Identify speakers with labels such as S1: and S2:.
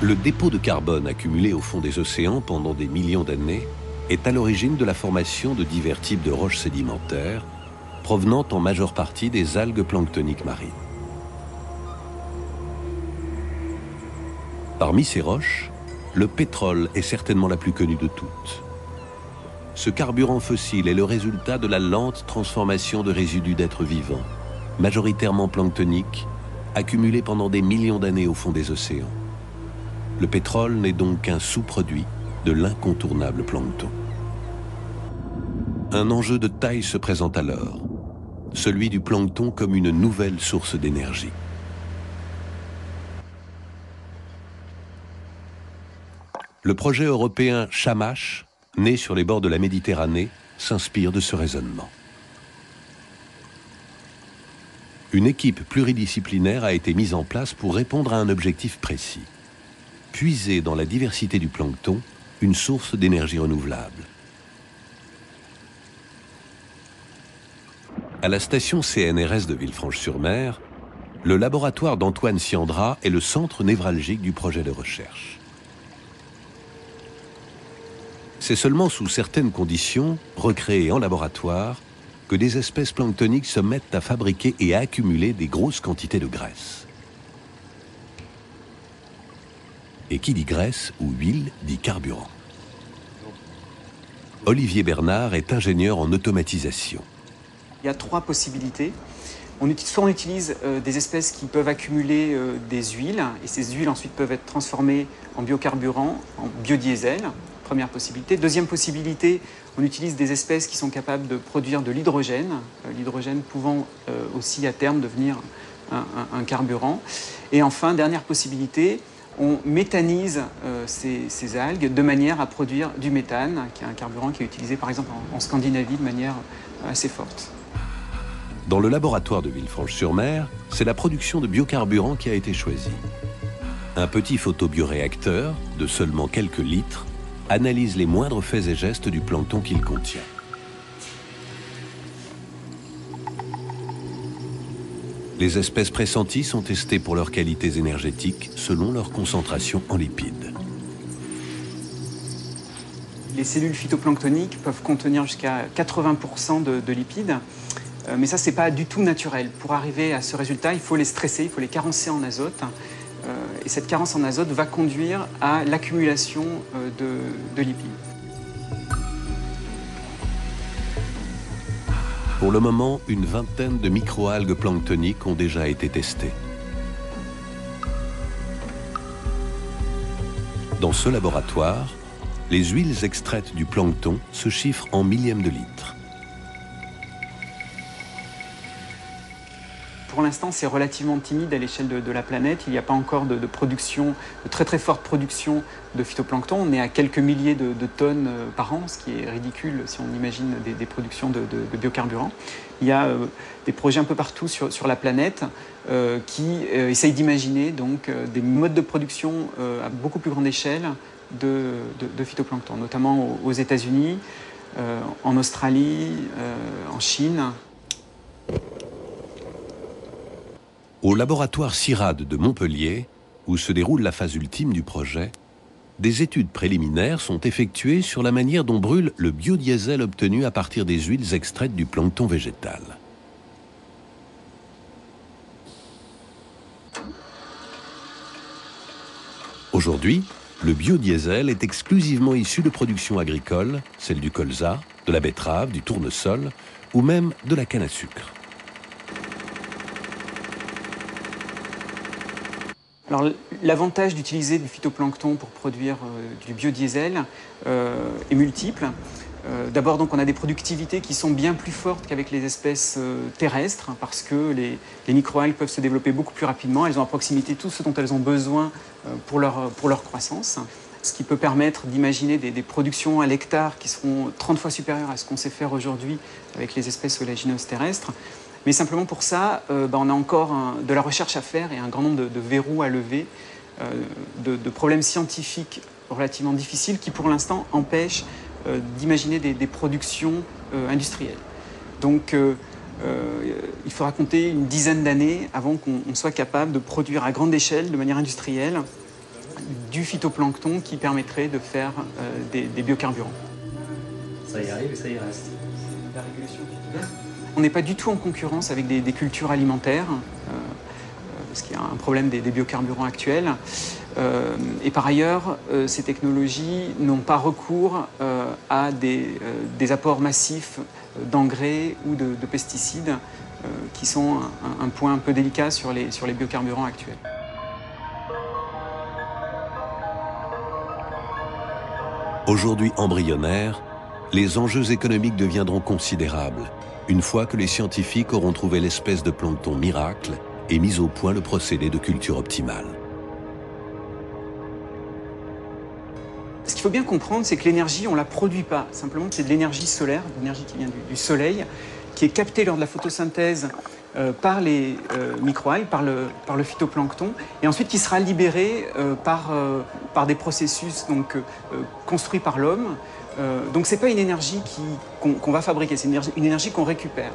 S1: Le dépôt de carbone accumulé au fond des océans pendant des millions d'années est à l'origine de la formation de divers types de roches sédimentaires, provenant en majeure partie des algues planctoniques marines. Parmi ces roches, le pétrole est certainement la plus connue de toutes. Ce carburant fossile est le résultat de la lente transformation de résidus d'êtres vivants, majoritairement planctoniques, accumulés pendant des millions d'années au fond des océans. Le pétrole n'est donc qu'un sous-produit de l'incontournable plancton. Un enjeu de taille se présente alors, celui du plancton comme une nouvelle source d'énergie. Le projet européen Shamash, né sur les bords de la Méditerranée, s'inspire de ce raisonnement. Une équipe pluridisciplinaire a été mise en place pour répondre à un objectif précis: puiser dans la diversité du plancton une source d'énergie renouvelable. À la station CNRS de Villefranche-sur-Mer, le laboratoire d'Antoine Siandra est le centre névralgique du projet de recherche. C'est seulement sous certaines conditions, recréées en laboratoire, que des espèces planctoniques se mettent à fabriquer et à accumuler des grosses quantités de graisse. Et qui dit graisse ou huile dit carburant. Olivier Bernard est ingénieur en automatisation.
S2: Il y a trois possibilités. Soit on utilise des espèces qui peuvent accumuler des huiles, et ces huiles ensuite peuvent être transformées en biocarburant, en biodiesel. Première possibilité. Deuxième possibilité, on utilise des espèces qui sont capables de produire de l'hydrogène, l'hydrogène pouvant aussi à terme devenir un carburant. Et enfin, dernière possibilité, on méthanise ces algues de manière à produire du méthane, qui est un carburant qui est utilisé par exemple en Scandinavie de manière assez forte.
S1: Dans le laboratoire de Villefranche-sur-Mer, c'est la production de biocarburant qui a été choisie. Un petit photobioréacteur de seulement quelques litres analyse les moindres faits et gestes du plancton qu'il contient. Les espèces pressenties sont testées pour leurs qualités énergétiques selon leur concentration en lipides.
S2: Les cellules phytoplanctoniques peuvent contenir jusqu'à 80% de lipides, mais ça, c'est pas du tout naturel. Pour arriver à ce résultat, il faut les stresser, il faut les carencer en azote. Et cette carence en azote va conduire à l'accumulation de lipides.
S1: Pour le moment, une vingtaine de microalgues planctoniques ont déjà été testées. Dans ce laboratoire, les huiles extraites du plancton se chiffrent en millièmes de litre.
S2: Pour l'instant, c'est relativement timide à l'échelle de la planète. Il n'y a pas encore de production, de très forte production de phytoplancton. On est à quelques milliers de tonnes par an, ce qui est ridicule si on imagine des productions de biocarburants. Il y a des projets un peu partout sur la planète qui essayent d'imaginer donc des modes de production à beaucoup plus grande échelle de phytoplancton, notamment aux États-Unis, en Australie, en Chine.
S1: Au laboratoire CIRAD de Montpellier, où se déroule la phase ultime du projet, des études préliminaires sont effectuées sur la manière dont brûle le biodiesel obtenu à partir des huiles extraites du plancton végétal. Aujourd'hui, le biodiesel est exclusivement issu de productions agricoles, celle du colza, de la betterave, du tournesol ou même de la canne à sucre.
S2: Alors, l'avantage d'utiliser du phytoplancton pour produire du biodiesel est multiple. D'abord, donc, on a des productivités qui sont bien plus fortes qu'avec les espèces terrestres, parce que les microalgues peuvent se développer beaucoup plus rapidement. Elles ont à proximité tout ce dont elles ont besoin pour leur croissance, ce qui peut permettre d'imaginer des productions à l'hectare qui seront 30 fois supérieures à ce qu'on sait faire aujourd'hui avec les espèces oléagineuses terrestres. Mais simplement pour ça, on a encore de la recherche à faire et un grand nombre de verrous à lever, de problèmes scientifiques relativement difficiles qui, pour l'instant, empêchent d'imaginer des productions industrielles. Donc, il faudra compter une dizaine d'années avant qu'on soit capable de produire à grande échelle, de manière industrielle, du phytoplancton qui permettrait de faire des biocarburants.
S3: Ça y arrive et ça y reste.
S2: La régulation. On n'est pas du tout en concurrence avec des cultures alimentaires, parce qu'il y a un problème des biocarburants actuels. Et par ailleurs, ces technologies n'ont pas recours à des apports massifs d'engrais ou de pesticides, qui sont un point un peu délicat sur les biocarburants actuels.
S1: Aujourd'hui embryonnaires, les enjeux économiques deviendront considérables une fois que les scientifiques auront trouvé l'espèce de plancton miracle et mis au point le procédé de culture optimale.
S2: Ce qu'il faut bien comprendre, c'est que l'énergie, on ne la produit pas. Simplement, c'est de l'énergie solaire, l'énergie qui vient du soleil, qui est captée lors de la photosynthèse par les microalgues, par le phytoplancton, et ensuite qui sera libérée par des processus construits par l'homme. Donc ce n'est pas une énergie qu'on va fabriquer, c'est une énergie qu'on récupère.